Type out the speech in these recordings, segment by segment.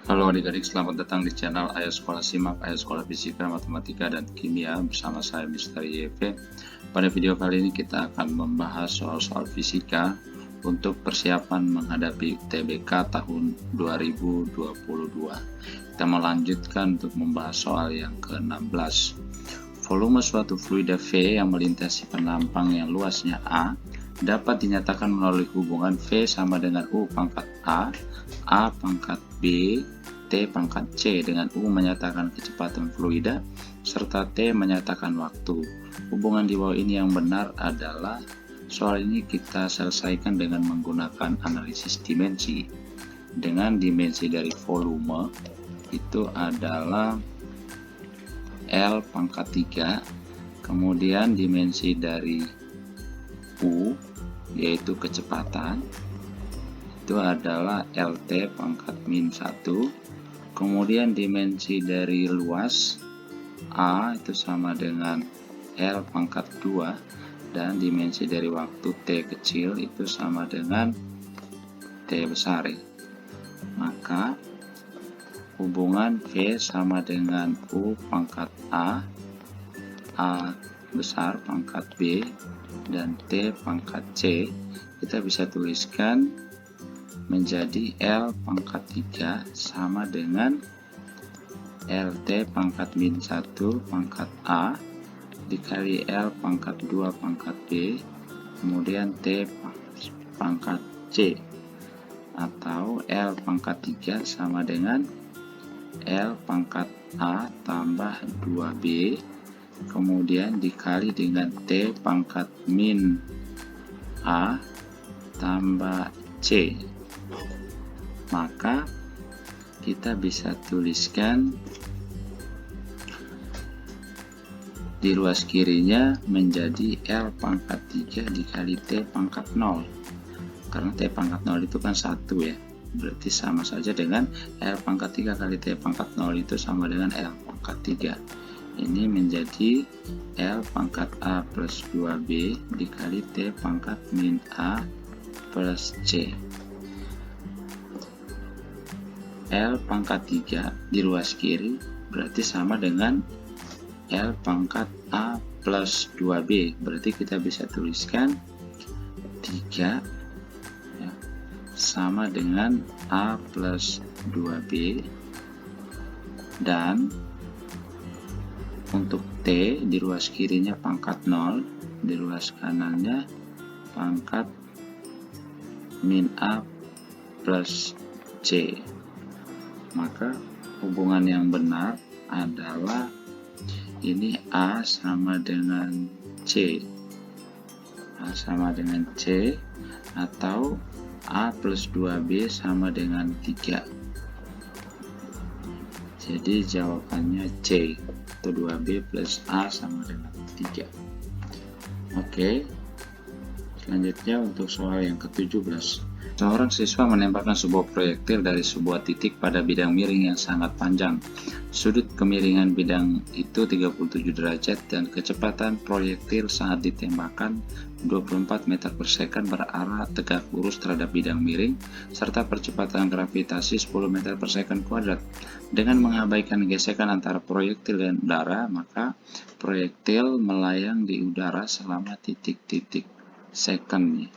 Halo adik-adik, selamat datang di channel Ayo Sekolah Simak, Ayo Sekolah Fisika, Matematika, dan Kimia bersama saya Mr. YV. Pada video kali ini kita akan membahas soal-soal fisika untuk persiapan menghadapi UTBK tahun 2022. Kita melanjutkan untuk membahas soal yang ke-16. Volume suatu fluida V yang melintasi penampang yang luasnya A dapat dinyatakan melalui hubungan V sama dengan U pangkat A pangkat B, T pangkat C, dengan U menyatakan kecepatan fluida, serta T menyatakan waktu. Hubungan di bawah ini yang benar adalah, soal ini kita selesaikan dengan menggunakan analisis dimensi. Dengan dimensi dari volume itu adalah L pangkat 3, kemudian dimensi dari U yaitu kecepatan itu adalah LT pangkat min 1, kemudian dimensi dari luas A itu sama dengan L pangkat 2, dan dimensi dari waktu T kecil itu sama dengan T besar. Maka hubungan V sama dengan U pangkat A besar pangkat B, dan T pangkat C kita bisa tuliskan menjadi L pangkat 3 sama dengan LT pangkat min 1 pangkat A dikali L pangkat 2 pangkat B, kemudian T pangkat C, atau L pangkat 3 sama dengan L pangkat A tambah 2B, kemudian dikali dengan T pangkat min A tambah C. Maka kita bisa tuliskan di luas kirinya menjadi L pangkat 3 dikali T pangkat 0, karena T pangkat 0 itu kan 1 ya, berarti sama saja dengan L pangkat 3 kali T pangkat 0 itu sama dengan L pangkat 3. Ini menjadi L pangkat A plus 2B dikali T pangkat min A plus C. L pangkat 3 di luas kiri berarti sama dengan L pangkat A plus 2B, berarti kita bisa tuliskan 3 ya, sama dengan A plus 2B, dan untuk T di luas kirinya pangkat 0, di luas kanannya pangkat min A plus C. Maka hubungan yang benar adalah ini A sama dengan C, A sama dengan C, atau A plus 2B sama dengan 3. Jadi jawabannya C, atau 2B plus A sama dengan 3. Oke, selanjutnya untuk soal yang ke-17. Seorang siswa menembakkan sebuah proyektil dari sebuah titik pada bidang miring yang sangat panjang. Sudut kemiringan bidang itu 37 derajat dan kecepatan proyektil saat ditembakkan 24 meter per second berarah tegak lurus terhadap bidang miring, serta percepatan gravitasi 10 meter per second kuadrat. Dengan mengabaikan gesekan antara proyektil dan udara, maka proyektil melayang di udara selama titik-titik second.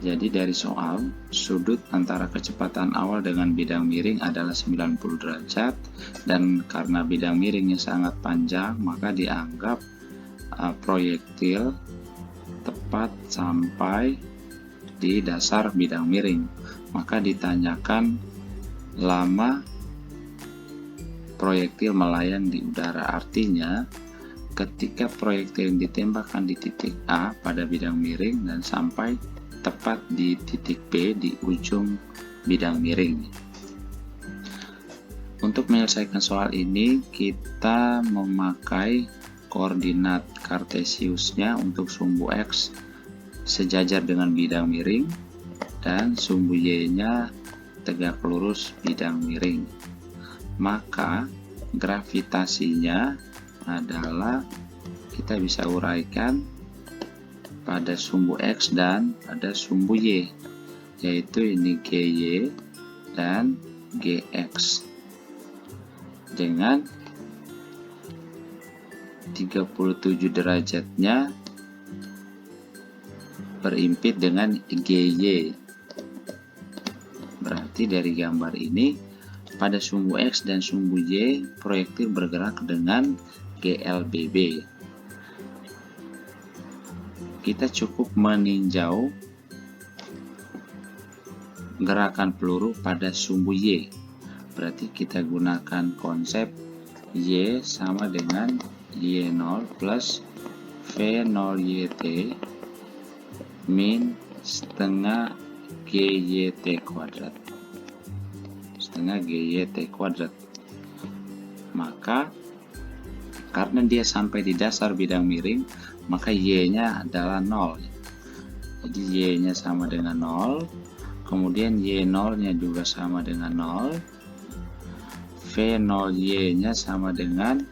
Jadi dari soal, sudut antara kecepatan awal dengan bidang miring adalah 90 derajat, dan karena bidang miringnya sangat panjang, maka dianggap proyektil tepat sampai di dasar bidang miring. Maka ditanyakan lama proyektil melayang di udara. Artinya ketika proyektil ditembakkan di titik A pada bidang miring dan sampai tepat di titik B di ujung bidang miring. Untuk menyelesaikan soal ini, kita memakai koordinat kartesiusnya untuk sumbu X sejajar dengan bidang miring dan sumbu Y-nya tegak lurus bidang miring. Maka gravitasinya adalah, kita bisa uraikan pada sumbu X dan pada sumbu Y, yaitu ini GY dan GX dengan 37 derajatnya berimpit dengan GY. Berarti dari gambar ini pada sumbu X dan sumbu Y proyektil bergerak dengan GLBB. Kita cukup meninjau gerakan peluru pada sumbu Y. Berarti kita gunakan konsep Y sama dengan Y0 plus V0YT min setengah GYT kuadrat. Setengah GYT kuadrat. Maka karena dia sampai di dasar bidang miring, maka Y-nya adalah 0. Jadi Y-nya sama dengan 0. Kemudian Y0-nya juga sama dengan 0. V0Y-nya sama dengan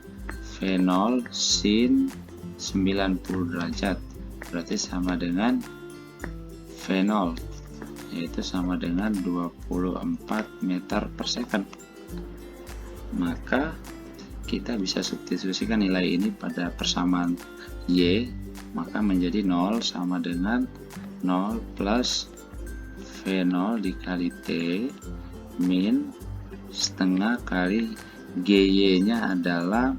V0 sin 90 derajat. Berarti sama dengan V0, yaitu sama dengan 24 meter per second. Maka kita bisa substitusikan nilai ini pada persamaan Y, maka menjadi 0 sama dengan 0 plus V0 dikali T min setengah kali GY-nya adalah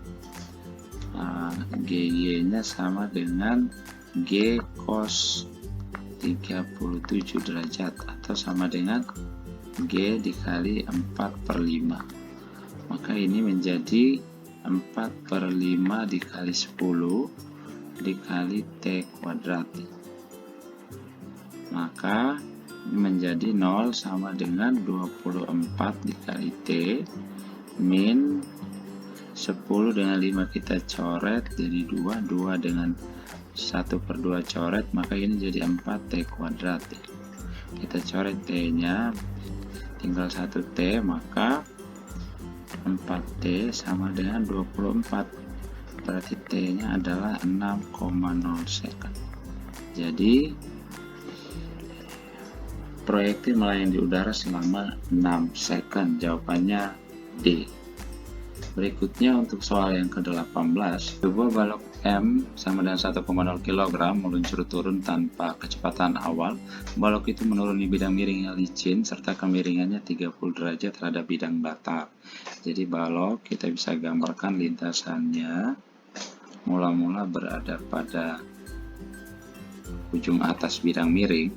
GY-nya sama dengan G cos 37 derajat atau sama dengan G dikali 4/5. Maka ini menjadi 4/5 dikali 10 dikali T kuadrat. Maka menjadi 0 sama dengan 24 dikali T min 10 dengan 5 kita coret jadi 2 dengan 1/2 coret, maka ini jadi 4T kuadrat. Kita coret T nya tinggal 1T, maka 4T sama dengan 24, berarti T nya adalah 6,0 second. Jadi proyektil melayang di udara selama 6 second. Jawabannya D. Berikutnya untuk soal yang ke-18, sebuah balok M sama dengan 1,0 kg meluncur turun tanpa kecepatan awal. Balok itu menuruni bidang miring yang licin serta kemiringannya 30 derajat terhadap bidang datar. Jadi balok kita bisa gambarkan lintasannya mula-mula berada pada ujung atas bidang miring,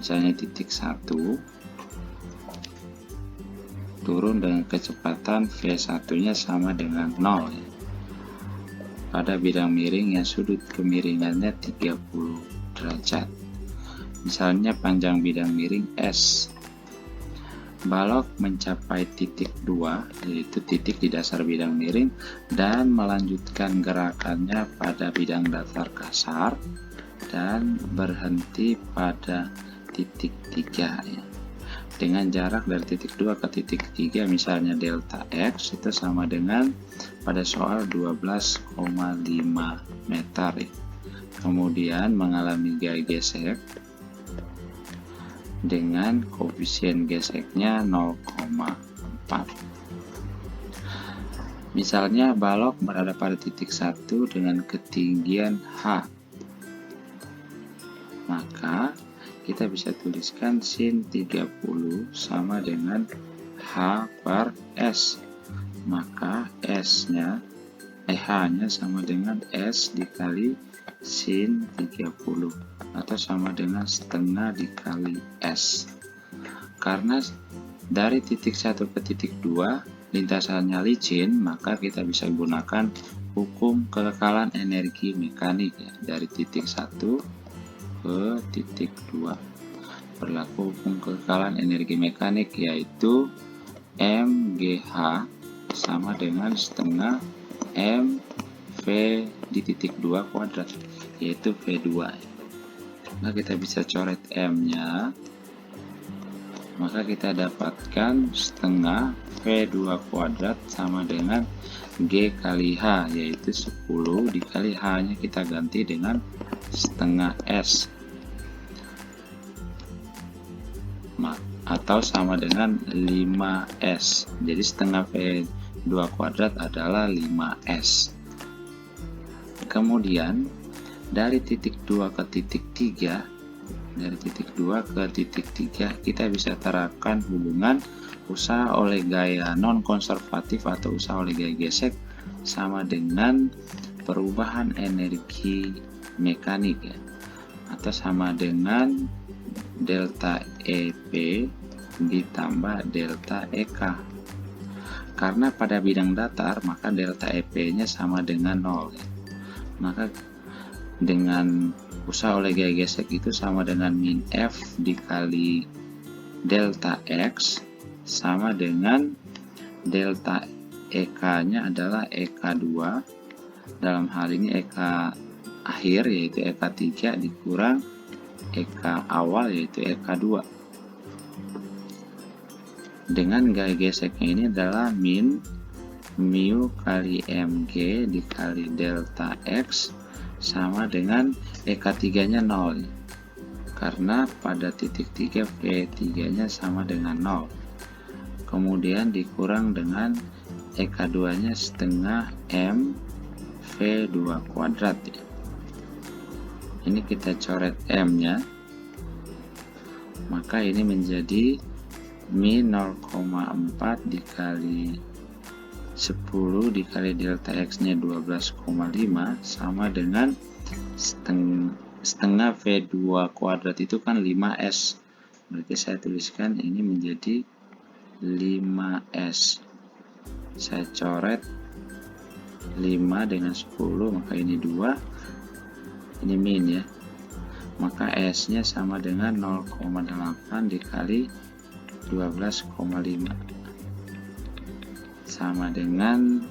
misalnya titik 1, turun dengan kecepatan V1-nya sama dengan 0 ya, pada bidang miring yang sudut kemiringannya 30 derajat. Misalnya panjang bidang miring S. Balok mencapai titik 2, yaitu titik di dasar bidang miring, dan melanjutkan gerakannya pada bidang datar kasar dan berhenti pada titik 3 ya. Dengan jarak dari titik 2 ke titik 3 misalnya delta X itu sama dengan pada soal 12,5 meter ya. Kemudian mengalami gaya gesek dengan koefisien geseknya 0,4. Misalnya balok berada pada titik 1 dengan ketinggian H, maka kita bisa tuliskan sin 30 sama dengan H per S. Maka H-nya sama dengan S dikali sin 30 atau sama dengan setengah dikali S. Karena dari titik 1 ke titik 2 lintasannya licin, maka kita bisa gunakan hukum kekekalan energi mekanik ya, dari titik 1 ke titik 2. Berlaku hukum kekekalan energi mekanik, yaitu MGH sama dengan setengah MV di titik 2 kuadrat, yaitu V2. Nah, kita bisa coret M nya, maka kita dapatkan setengah V2 kuadrat sama dengan G kali H, yaitu 10 dikali H nya kita ganti dengan setengah S. atau sama dengan 5S. Jadi setengah V2 kuadrat adalah 5S. Kemudian dari titik 2 ke titik 3, kita bisa terapkan hubungan usaha oleh gaya non-konservatif atau usaha oleh gaya gesek sama dengan perubahan energi mekanik ya, atau sama dengan delta EP ditambah delta EK. Karena pada bidang datar maka delta EP-nya sama dengan 0 ya. Maka dengan usaha oleh gaya gesek itu sama dengan min F dikali delta X sama dengan delta EK-nya adalah EK2, dalam hal ini EK akhir yaitu EK3 dikurang EK awal yaitu EK2. Dengan gaya geseknya ini adalah min mu kali mg dikali delta X sama dengan EK3 nya 0 karena pada titik 3 V3 nya sama dengan 0, kemudian dikurang dengan EK2 nya setengah M V2 kuadrat ya. Ini kita coret M nya, maka ini menjadi min 0,4 dikali 10 dikali delta X nya 12,5 sama dengan setengah V2 kuadrat itu kan 5S, berarti saya tuliskan ini menjadi 5S. Saya coret 5 dengan 10, maka ini 2, ini min ya, maka S nya sama dengan 0,8 dikali 12,5 sama dengan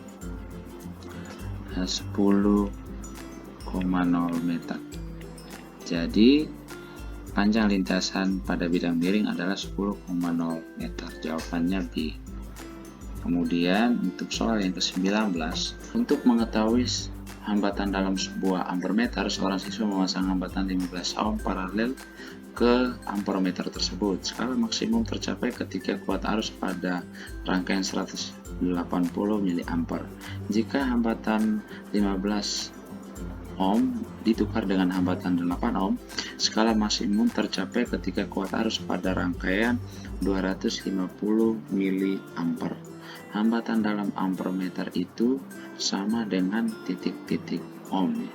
10,0 meter. Jadi panjang lintasan pada bidang miring adalah 10,0 meter. Jawabannya B. Kemudian untuk soal yang ke-19, untuk mengetahui hambatan dalam sebuah ampermeter, seorang siswa memasang hambatan 15 ohm paralel ke ampermeter tersebut. Skala maksimum tercapai ketika kuat arus pada rangkaian 180 mA. Jika hambatan 15 ohm ditukar dengan hambatan 8 ohm, skala maksimum tercapai ketika kuat arus pada rangkaian 250 mA. Hambatan dalam ampermeter itu sama dengan titik-titik ohm.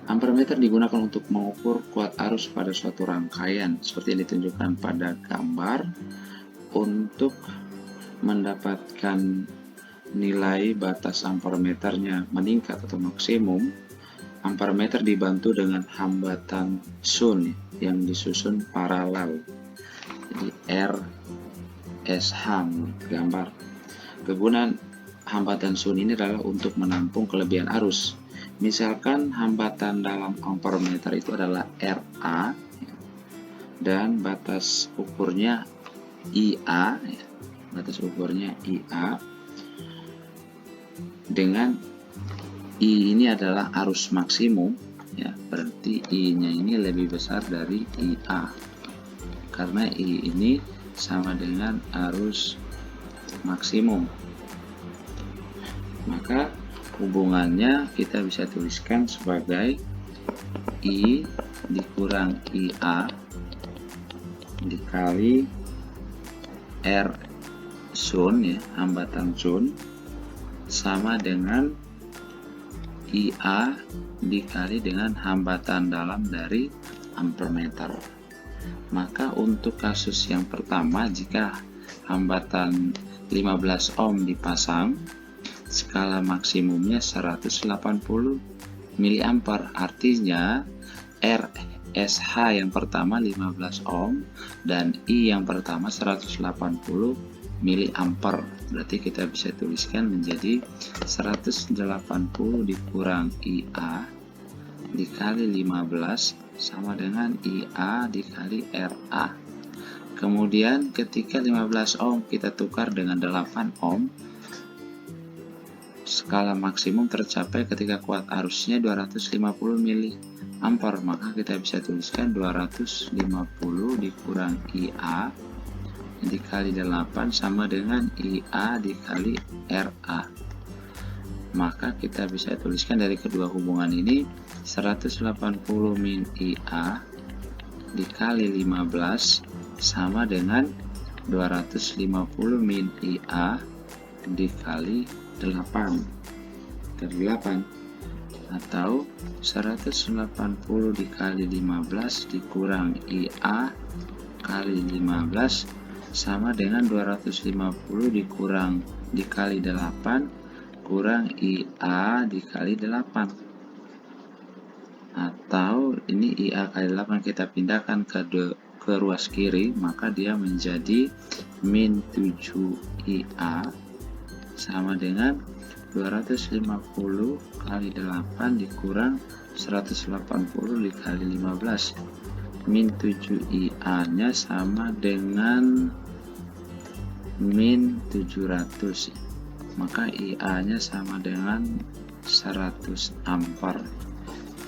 Ampermeter digunakan untuk mengukur kuat arus pada suatu rangkaian seperti yang ditunjukkan pada gambar. Untuk mendapatkan nilai batas ampermeternya meningkat atau maksimum, ampermeter dibantu dengan hambatan Sun yang disusun paralel. Jadi RSH gambar. Kegunaan hambatan Sun ini adalah untuk menampung kelebihan arus. Misalkan hambatan dalam ampermeter itu adalah RA dan batas ukurnya IA, batas ukurnya IA, dengan I ini adalah arus maksimum ya, berarti I nya ini lebih besar dari IA karena I ini sama dengan arus maksimum. Maka hubungannya kita bisa tuliskan sebagai I dikurang IA dikali R Sun ya, hambatan Sun, sama dengan IA dikali dengan hambatan dalam dari ampermeter. Maka untuk kasus yang pertama, jika hambatan 15 ohm dipasang, skala maksimumnya 180 mA, artinya RSH yang pertama 15 ohm dan I yang pertama 180 mA. Berarti kita bisa tuliskan menjadi 180 dikurang IA dikali 15 sama dengan IA dikali RA. Kemudian ketika 15 ohm kita tukar dengan 8 ohm, skala maksimum tercapai ketika kuat arusnya 250 ampere, maka kita bisa tuliskan 250 dikurang IA dikali 8 sama dengan IA dikali RA. Maka kita bisa tuliskan dari kedua hubungan ini 180 min IA dikali 15 sama dengan 250 min IA dikali 8 atau 180 dikali 15 dikurang IA kali 15 sama dengan 250 dikurang dikali 8 kurang IA dikali 8, atau ini IA kali 8 kita pindahkan ke ruas kiri, maka dia menjadi min 7 IA sama dengan 250 kali 8 dikurang 180 dikali 15. Min 7 IA nya sama dengan min 700, maka IA nya sama dengan 100 ampere.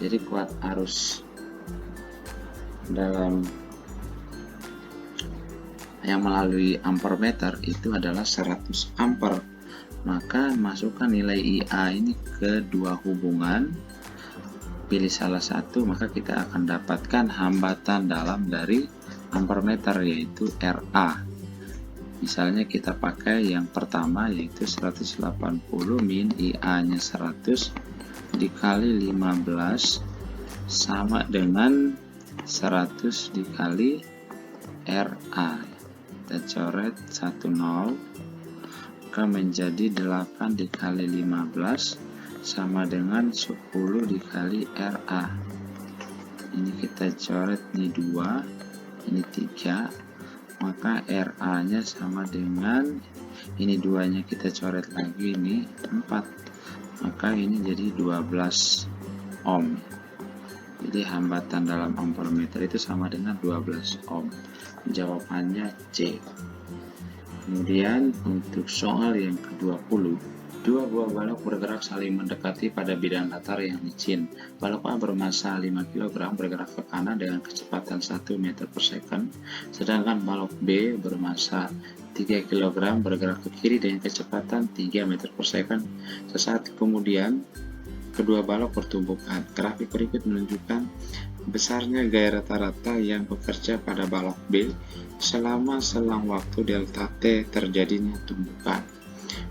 Jadi kuat arus dalam yang melalui ampermeter itu adalah 100 ampere. Maka masukkan nilai IA ini ke dua hubungan, pilih salah satu, maka kita akan dapatkan hambatan dalam dari ampermeter, yaitu RA. Misalnya kita pakai yang pertama, yaitu 180 min IA nya 100 dikali 15 sama dengan 100 dikali RA. Kita coret 10, maka menjadi 8 dikali 15 sama dengan 10 dikali RA. Ini kita coret, ini 2, ini 3, maka RA nya sama dengan, ini 2 nya kita coret lagi, ini 4, maka ini jadi 12 ohm. Jadi hambatan dalam ampermeter itu sama dengan 12 ohm. Jawabannya C. Kemudian untuk soal yang ke-20, dua buah balok bergerak saling mendekati pada bidang datar yang licin. Balok A bermassa 5 kg bergerak ke kanan dengan kecepatan 1 meter per second, sedangkan balok B bermassa 3 kg bergerak ke kiri dengan kecepatan 3 meter per second. Sesaat kemudian, kedua balok bertumbukan. Grafik berikut menunjukkan besarnya gaya rata-rata yang bekerja pada balok B selama selang waktu delta T terjadinya tumbukan.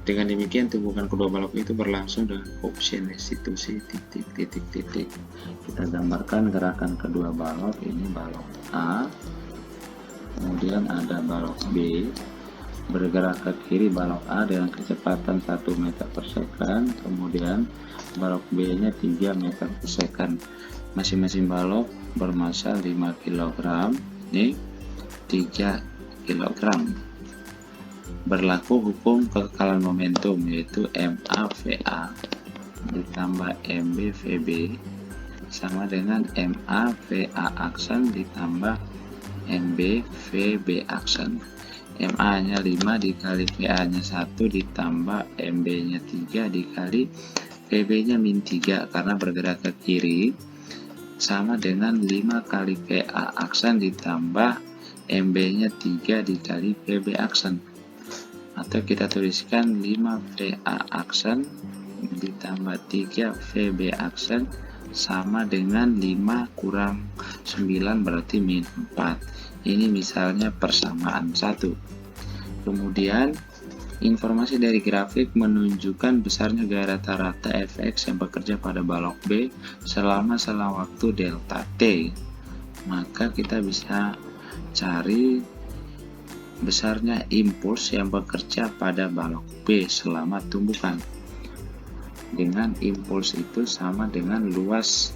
Dengan demikian, tumbukan kedua balok itu berlangsung dengan koefisien restitusi titik. Kita gambarkan gerakan kedua balok. Ini balok A, kemudian ada balok B bergerak ke kiri. Balok A dengan kecepatan 1 meter per second, kemudian balok B nya 3 meter per second. Masing-masing balok bermassa 5 kg, ini 3 kg. Berlaku hukum kekekalan momentum, yaitu MA VA ditambah MB VB sama dengan MA VA aksen ditambah MB VB aksen. MA nya 5 dikali VA nya 1 ditambah MB nya 3 dikali VB nya min 3 karena bergerak ke kiri, sama dengan 5 kali VA aksen ditambah MB nya 3 dikali VB aksen. Atau kita tuliskan 5 VA aksen ditambah 3 VB aksen sama dengan 5 kurang 9 berarti min 4. Ini misalnya persamaan 1. Kemudian informasi dari grafik menunjukkan besarnya gaya rata-rata Fx yang bekerja pada balok B selama selang waktu delta T. Maka kita bisa cari besarnya impuls yang bekerja pada balok B selama tumbukan. Dengan impuls itu sama dengan luas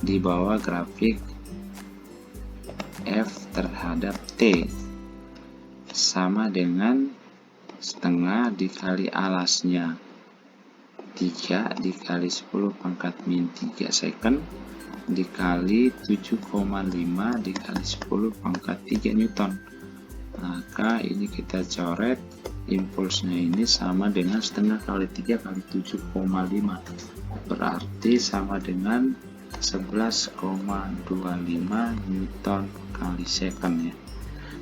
di bawah grafik F terhadap T, sama dengan setengah dikali alasnya 3 dikali 10 pangkat min 3 second dikali 7,5 dikali 10 pangkat 3 Newton. Maka ini kita coret, impulsnya ini sama dengan setengah kali 3 kali 7,5 berarti sama dengan 11,25 Newton kali second ya.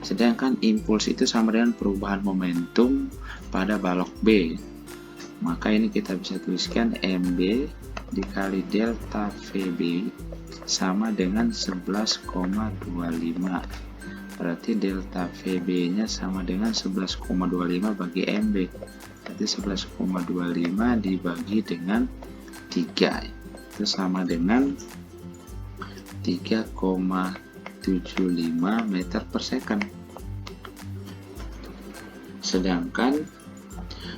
Sedangkan impuls itu sama dengan perubahan momentum pada balok B. Maka ini kita bisa tuliskan MB dikali delta VB sama dengan 11,25. Berarti delta VB-nya sama dengan 11,25 bagi MB. Berarti 11,25 dibagi dengan 3. Itu sama dengan 3,75 meter per second. Sedangkan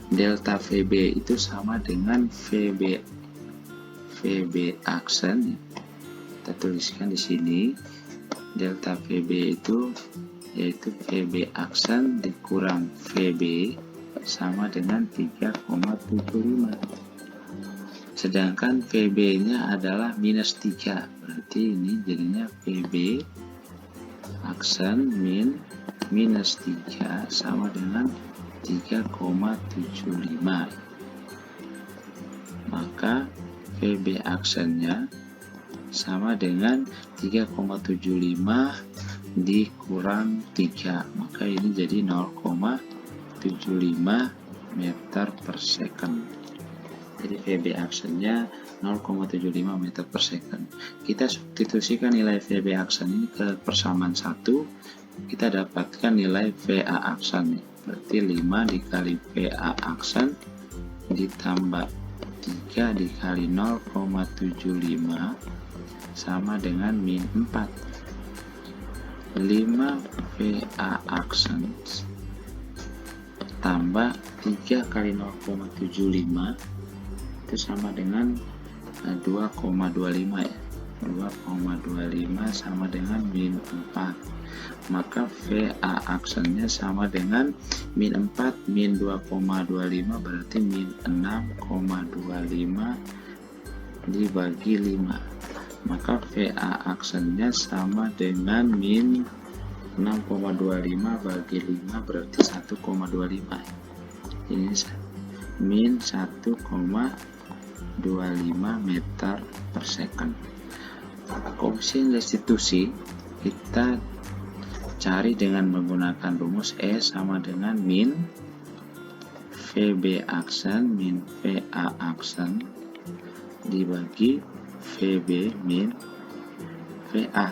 delta VB itu sama dengan VB aksen. Kita tuliskan di sini delta VB itu yaitu VB aksen dikurang VB sama dengan 3,75. Sedangkan VB-nya adalah minus 3. Berarti ini jadinya VB aksen minus 3 sama dengan 3,75. Maka VB aksennya sama dengan 3,75 dikurang 3. Maka ini jadi 0,75 meter per second. Jadi VB aksennya 0,75 meter per second. Kita substitusikan nilai VB aksen ini ke persamaan 1. Kita dapatkan nilai VA aksen. Berarti 5 dikali VA aksen ditambah 3 dikali 0,75 sama dengan min 4. 5 VA aksen tambah 3 kali 0,75 itu sama dengan 2,25 ya. 2,25 sama dengan min 4. Maka VA aksennya sama dengan min 4 min 2,25 berarti min 6,25 dibagi 5. Maka VA aksennya sama dengan min 6,25 bagi 5 berarti 1,25. Ini min 1,25 meter per second. Koefisien restitusi kita cari dengan menggunakan rumus E sama dengan min VB aksen min VA aksen dibagi VB min VA.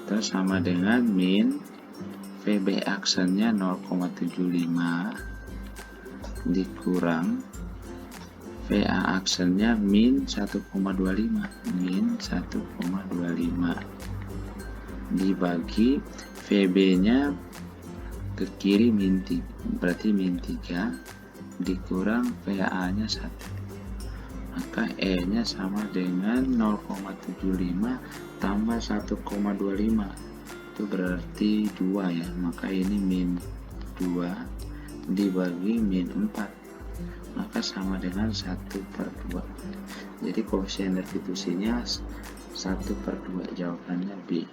Terus sama dengan min VB aksennya 0,75 dikurang VA aksennya min 1,25 dibagi VB nya ke kiri min 3 berarti min 3 dikurang VA nya 1. Maka E nya sama dengan 0,75 tambah 1,25 itu berarti 2 ya. Maka ini min 2 dibagi min 4 maka sama dengan 1/2. Jadi koefisien restitusinya 1/2. Jawabannya B.